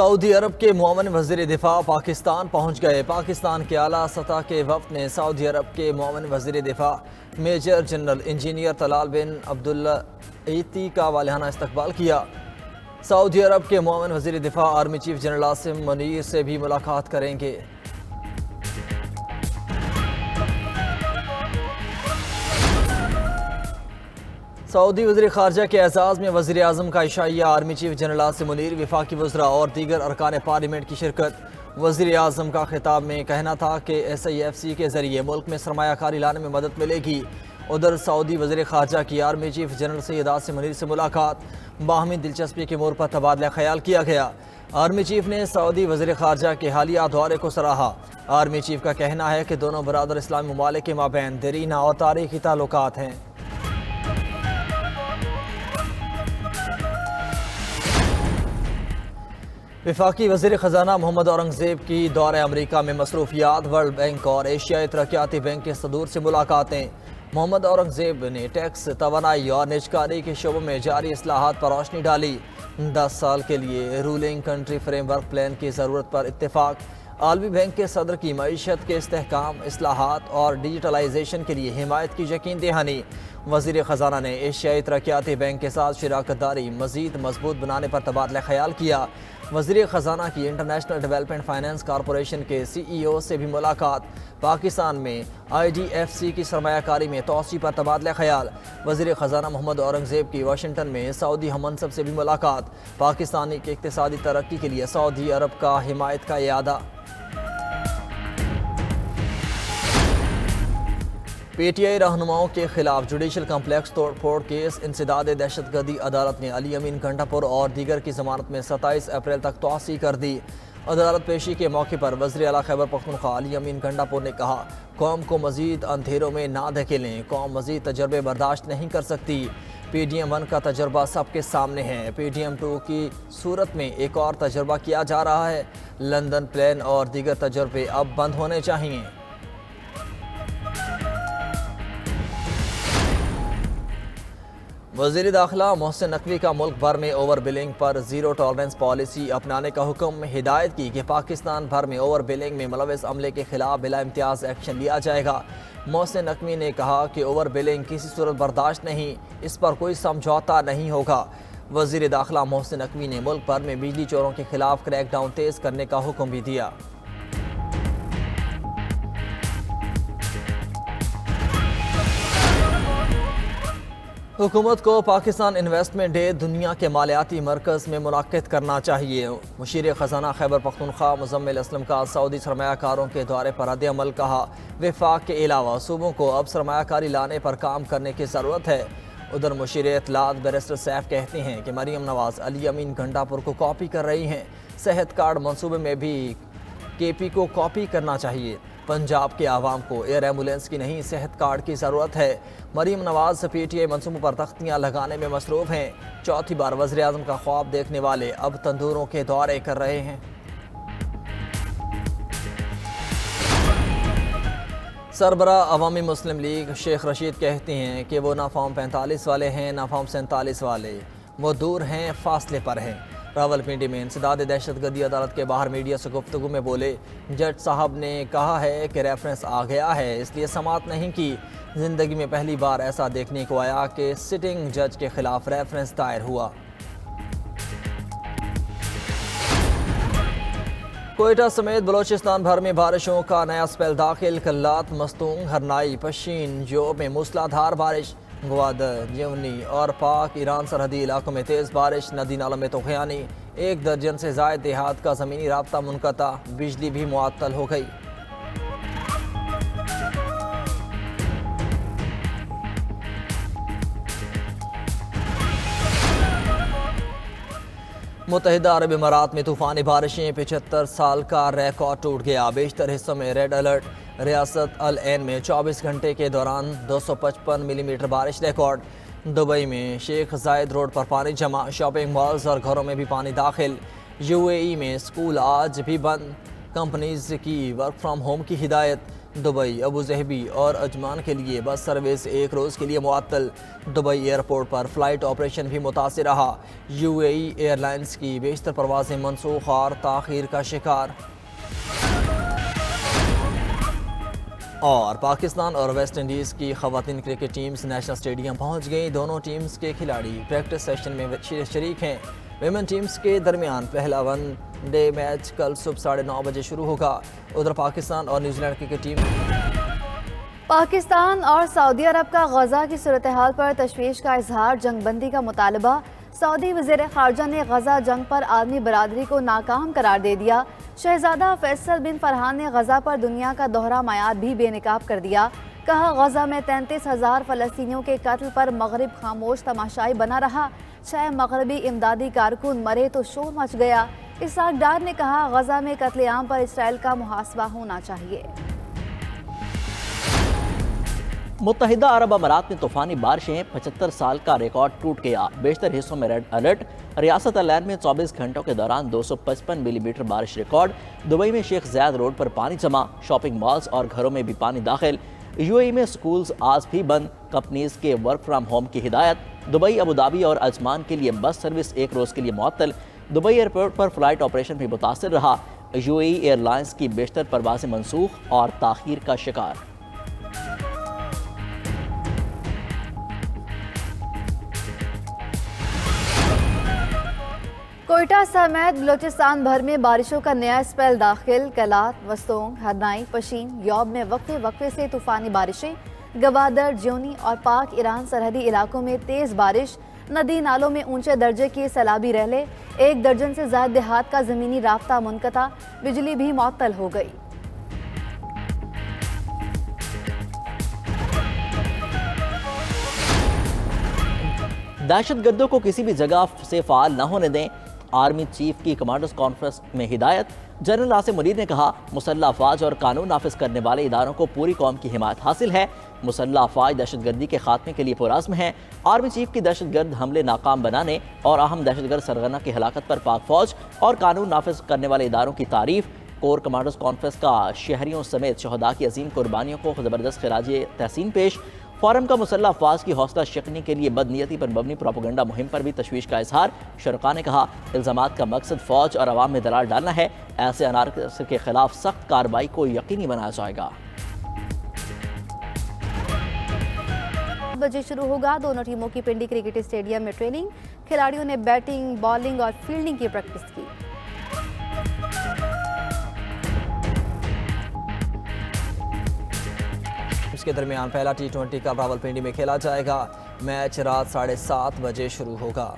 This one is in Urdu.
سعودی عرب کے معاون وزیر دفاع پاکستان پہنچ گئے۔ پاکستان کے اعلیٰ سطح کے وفد نے سعودی عرب کے معاون وزیر دفاع میجر جنرل انجینئر طلال بن عبدالعیتی کا والہانہ استقبال کیا۔ سعودی عرب کے معاون وزیر دفاع army chief general Asim Munir سے بھی ملاقات کریں گے۔ سعودی وزیر خارجہ کے اعزاز میں وزیر اعظم کا عشائیہ، army chief general Asim Munir, وفاقی وزراء اور دیگر ارکان پارلیمنٹ کی شرکت۔ وزیر اعظم کا خطاب میں کہنا تھا کہ SIFC کے ذریعے ملک میں سرمایہ کاری لانے میں مدد ملے گی۔ ادھر سعودی وزیر خارجہ کی army chief general Syed Asim Munir سے ملاقات، باہمی دلچسپی کے امور پر تبادلہ خیال کیا گیا۔ آرمی چیف نے سعودی وزیر خارجہ کے حالیہ دورے کو سراہا۔ آرمی چیف کا کہنا ہے کہ دونوں برادر اسلامی ممالک کے مابین دیرینہ اور تاریخی تعلقات ہیں۔ وفاقی وزیر خزانہ محمد اورنگزیب کی دورہ امریکہ میں مصروفیات، ورلڈ بینک اور ایشیائی ترقیاتی بینک کے صدور سے ملاقاتیں۔ محمد اورنگزیب نے ٹیکس، توانائی اور نجکاری کے شعبوں میں جاری اصلاحات پر روشنی ڈالی۔ 10 سال کے لیے rolling country framework plan کی ضرورت پر اتفاق۔ عالمی بینک کے صدر کی معیشت کے استحکام، اصلاحات اور ڈیجیٹلائزیشن کے لیے حمایت کی یقین دہانی۔ وزیر خزانہ نے ایشیائی ترقیاتی بینک کے ساتھ شراکت داری مزید مضبوط بنانے پر تبادلہ خیال کیا۔ وزیر خزانہ کی انٹرنیشنل ڈیولپمنٹ فائنانس کارپوریشن کے CEO سے بھی ملاقات۔ پاکستان میں IDFC کی سرمایہ کاری میں توسیع پر تبادلہ خیال۔ وزیر خزانہ محمد اورنگزیب کی واشنگٹن میں سعودی ہم منصب سے بھی ملاقات۔ پاکستانی کی اقتصادی ترقی کے لیے سعودی عرب کا حمایت کا اعادہ۔ PTI رہنماؤں کے خلاف جوڈیشل کمپلیکس توڑ پھوڑ کیس، انسداد دہشت گردی۔ عدالت نے علی امین گھنٹا پور اور دیگر کی ضمانت میں 27 اپریل تک توسیع کر دی۔ عدالت پیشی کے موقع پر وزیر اعلیٰ خیبر پختونخوا علی امین گھنٹا پور نے کہا، قوم کو مزید اندھیروں میں نہ دھکیلیں، قوم مزید تجربے برداشت نہیں کر سکتی۔ PDM 1 کا تجربہ سب کے سامنے ہے، PDM 2 کی صورت میں ایک اور تجربہ کیا جا رہا ہے۔ لندن پلان اور دیگر تجربے اب بند ہونے چاہیے۔ وزیر داخلہ محسن نقوی کا ملک بھر میں اوور بلنگ پر زیرو ٹالرنس پالیسی اپنانے کا حکم۔ ہدایت کی کہ پاکستان بھر میں اوور بلنگ میں ملوث عملے کے خلاف بلا امتیاز ایکشن لیا جائے گا۔ محسن نقوی نے کہا کہ اوور بلنگ کسی صورت برداشت نہیں، اس پر کوئی سمجھوتا نہیں ہوگا۔ وزیر داخلہ محسن نقوی نے ملک بھر میں بجلی چوروں کے خلاف کریک ڈاؤن تیز کرنے کا حکم بھی دیا۔ حکومت کو پاکستان انویسٹمنٹ ڈے دنیا کے مالیاتی مرکز میں منعقد کرنا چاہیے۔ مشیر خزانہ خیبر پختونخوا مزمل اسلم کا سعودی سرمایہ کاروں کے دورے پر رد عمل۔ کہا، وفاق کے علاوہ صوبوں کو اب سرمایہ کاری لانے پر کام کرنے کی ضرورت ہے۔ ادھر مشیر اطلاعات بیرسٹر سیف کہتے ہیں کہ مریم نواز علی امین گھنٹا پور کو کاپی کر رہی ہیں۔ صحت کارڈ منصوبے میں بھی KP کو کاپی کرنا چاہیے۔ پنجاب کے عوام کو ایئر ایمبولینس کی نہیں، صحت کارڈ کی ضرورت ہے۔ مریم نواز PTI منصوبوں پر تختیاں لگانے میں مصروف ہیں۔ چوتھی بار وزیر اعظم کا خواب دیکھنے والے اب تندوروں کے دورے کر رہے ہیں۔ سربراہ عوامی مسلم لیگ شیخ رشید کہتے ہیں کہ وہ نہ فارم 45 والے ہیں نہ فارم 47 والے، وہ دور ہیں، فاصلے پر ہیں۔ راولپنڈی میں انسداد دہشت گردی عدالت کے باہر میڈیا سے گفتگو میں بولے، جج صاحب نے کہا ہے کہ ریفرنس آ گیا ہے، اس لیے سماعت نہیں کی۔ زندگی میں پہلی بار ایسا دیکھنے کو آیا کہ سٹنگ جج کے خلاف ریفرنس دائر ہوا۔ کوئٹہ سمیت بلوچستان بھر میں بارشوں کا نیا سپیل داخل۔ کلات، مستونگ، ہرنائی، پشین، جو میں موسلادھار بارش۔ گوادر، جیونی اور پاک ایران سرحدی علاقوں میں تیز بارش، ندی نالوں میں طوفانی۔ 1 درجن سے زائد دیہات کا زمینی رابطہ منقطع، بجلی بھی معطل ہو گئی۔ متحدہ عرب امارات میں طوفانی بارشیں، 75 سال کا ریکارڈ ٹوٹ گیا۔ بیشتر حصوں میں ریڈ الرٹ۔ ریاست العین میں 24 گھنٹے کے دوران 255 ملی میٹر بارش ریکارڈ۔ دبئی میں شیخ زاید روڈ پر پانی جمع، شاپنگ مالز اور گھروں میں بھی پانی داخل۔ UAE میں اسکول آج بھی بند، کمپنیز کی ورک فرام ہوم کی ہدایت۔ دبئی ابوظہبی اور عجمان کے لیے بس سروس ایک روز کے لیے معطل۔ دبئی ایئرپورٹ پر فلائٹ آپریشن بھی متاثر رہا۔ U A E airlines کی بیشتر پروازیں منسوخ اور تاخیر کا شکار۔ اور پاکستان اور ویسٹ انڈیز کی خواتین کرکٹ ٹیمز نیشنل اسٹیڈیم پہنچ گئیں۔ دونوں ٹیمز کے کھلاڑی پریکٹس سیشن میں شریک ہیں۔ ویمن ٹیمز کے درمیان پہلا ون ڈے میچ کل صبح 9:30 بجے شروع ہوگا۔ ادھر پاکستان اور New Zealand cricket team Pakistan اور سعودی عرب کا غزہ کی صورتحال پر تشویش کا اظہار، جنگ بندی کا مطالبہ۔ سعودی وزیر خارجہ نے غزہ جنگ پر عالمی برادری کو ناکام قرار دے دیا۔ شہزادہ فیصل بن فرحان نے غزہ پر دنیا کا دوہرا معیار بھی بے نقاب کر دیا۔ کہا غزہ میں 33,000 فلسطینیوں کے قتل پر مغرب خاموش تماشائی بنا رہا۔ 6 مغربی امدادی کارکن مرے تو شور مچ گیا۔ اسحاق ڈار نے کہا غزہ میں قتل عام پر اسرائیل کا محاسبہ ہونا چاہیے۔ متحدہ عرب امارات میں طوفانی بارشیں، 75 سال کا ریکارڈ ٹوٹ گیا۔ بیشتر حصوں میں ریڈ الرٹ۔ ریاست العین میں 24 گھنٹوں کے دوران 255 ملی میٹر بارش ریکارڈ۔ دبئی میں شیخ زاید روڈ پر پانی جمع، شاپنگ مالز اور گھروں میں بھی پانی داخل۔ یو اے ای میں سکولز آج بھی بند، کمپنیز کے ورک فرام ہوم کی ہدایت۔ دبئی ابوظہبی اور عجمان کے لیے بس سروس ایک روز کے لیے معطل۔ دبئی ایئرپورٹ پر فلائٹ آپریشن بھی متاثر رہا۔ U A E airlines کی بیشتر پروازیں منسوخ اور تاخیر کا شکار۔ کوئٹہ سمیت بلوچستان بھر میں بارشوں کا نیا اسپیل داخل۔ کلات، وستونگ، ہرنائی، پشین، یوب میں وقفے سے طوفانی بارشیں۔ گوادر، جیونی اور پاک ایران سرحدی علاقوں میں تیز بارش۔ ندی نالوں میں اونچے درجے کے سیلابی رحلے۔ 1 درجن سے زائد دیہات کا زمینی رابطہ منقطع، بجلی بھی معطل ہو گئی۔ دہشت گردوں کو کسی بھی جگہ سے فعال نہ ہونے دیں، آرمی چیف کی کمانڈرز کانفرنس میں ہدایت۔ جنرل عاصم منیر نے کہا مسلح افواج اور قانون نافذ کرنے والے اداروں کو پوری قوم کی حمایت حاصل ہے۔ مسلح افواج دہشت گردی کے خاتمے کے لیے پرعزم ہیں۔ آرمی چیف کی دہشت گرد حملے ناکام بنانے اور اہم دہشت گرد سرغنہ کی ہلاکت پر پاک فوج اور قانون نافذ کرنے والے اداروں کی تعریف۔ کور کمانڈرز کانفرنس کا شہریوں سمیت شہداء کی عظیم قربانیوں کو زبردست خراج تحسین پیش۔ فورم کا مسلح افواج کی حوصلہ شکنی کے لیے بدنیتی پر مبنی پروپیگنڈا مہم پر بھی تشویش کا اظہار۔ شرکاء نے کہا الزامات کا مقصد فوج اور عوام میں دلال ڈالنا ہے۔ ایسے عناصر کے خلاف سخت کارروائی کو یقینی بنایا جائے گا۔ بجے شروع ہوگا دونوں ٹیموں کی پنڈی کرکٹ اسٹیڈیم میں ٹریننگ۔ کھلاڑیوں نے بیٹنگ، بالنگ اور فیلڈنگ کی پریکٹس کی۔ اس کے درمیان پہلا T20 کا راولپنڈی میں کھیلا جائے گا۔ میچ رات 7:30 بجے شروع ہوگا۔